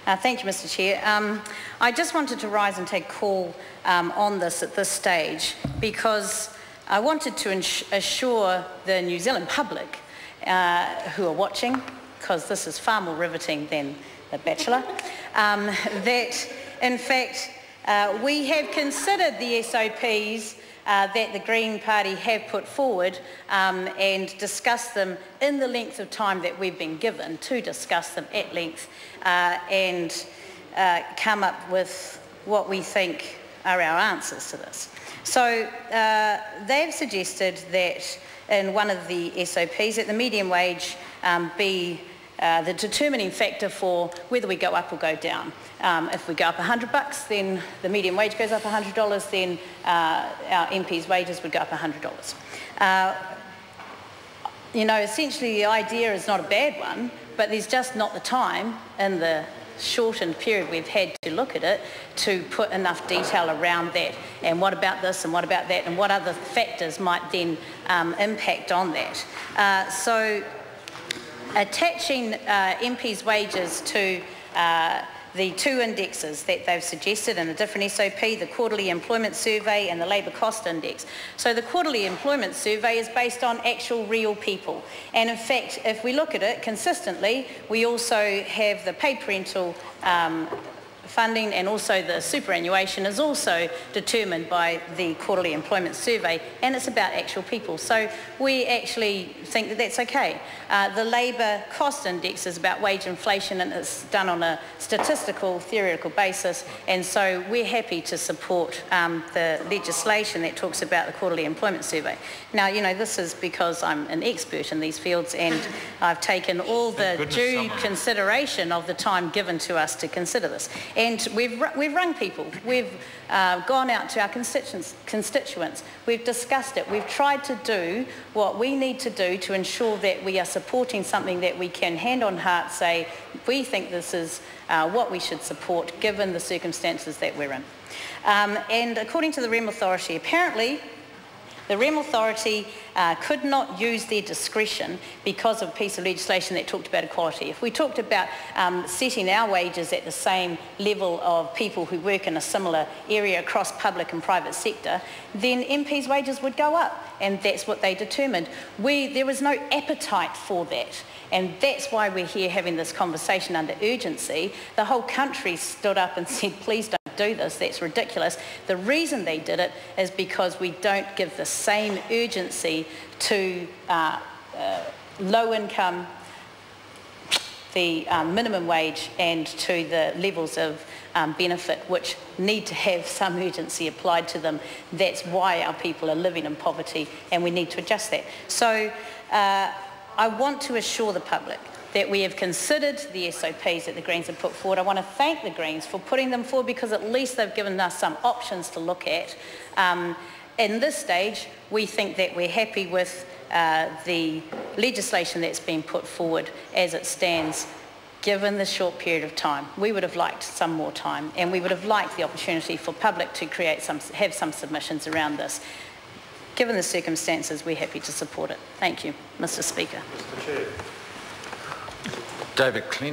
Thank you, Mr. Chair. I just wanted to rise and take call on this at this stage because I wanted to assure the New Zealand public who are watching, because this is far more riveting than The Bachelor, that in fact we have considered the SOPs that the Green Party have put forward and discussed them in the length of time that we've been given to discuss them at length and come up with what we think are our answers to this. So they've suggested that in one of the SOPs that the median wage be the determining factor for whether we go up or go down. If we go up $100, then the median wage goes up $100, then our MPs' wages would go up $100. You know, essentially the idea is not a bad one, but there's just not the time in the shortened period we've had to look at it to put enough detail around that, and what about this and what about that and what other factors might then impact on that. So attaching MPs' wages to the two indexes that they've suggested in a different SOP, the Quarterly Employment Survey and the Labour Cost Index. So the Quarterly Employment Survey is based on actual real people. And in fact, if we look at it consistently, we also have the paid parental funding, and also the superannuation is also determined by the Quarterly Employment Survey, and it's about actual people. So we actually think that that's okay. The Labour Cost Index is about wage inflation, and it's done on a statistical, theoretical basis, and so we're happy to support the legislation that talks about the Quarterly Employment Survey. Now, you know, this is because I'm an expert in these fields, and I've taken all the due consideration of the time given to us to consider this. And we've rung people, we've gone out to our constituents, we've discussed it, we've tried to do what we need to do to ensure that we are supporting something that we can hand on heart say, we think this is what we should support given the circumstances that we're in. And according to the Rem Authority, apparently the Rem Authority could not use their discretion because of a piece of legislation that talked about equality. If we talked about setting our wages at the same level of people who work in a similar area across public and private sector, then MPs' wages would go up, and that's what they determined. There was no appetite for that, and that's why we're here having this conversation under urgency. The whole country stood up and said, please don't do this, that's ridiculous. The reason they did it is because we don't give the same urgency to low income, the minimum wage, and to the levels of benefit which need to have some urgency applied to them. That's why our people are living in poverty, and we need to adjust that. So I want to assure the public that we have considered the SOPs that the Greens have put forward. I want to thank the Greens for putting them forward, because at least they've given us some options to look at. In this stage, we think that we're happy with the legislation that's been put forward as it stands, given the short period of time. We would have liked some more time, and we would have liked the opportunity for public to have some submissions around this. Given the circumstances, we're happy to support it. Thank you, Mr. Speaker. Mr. Chair. David Clint.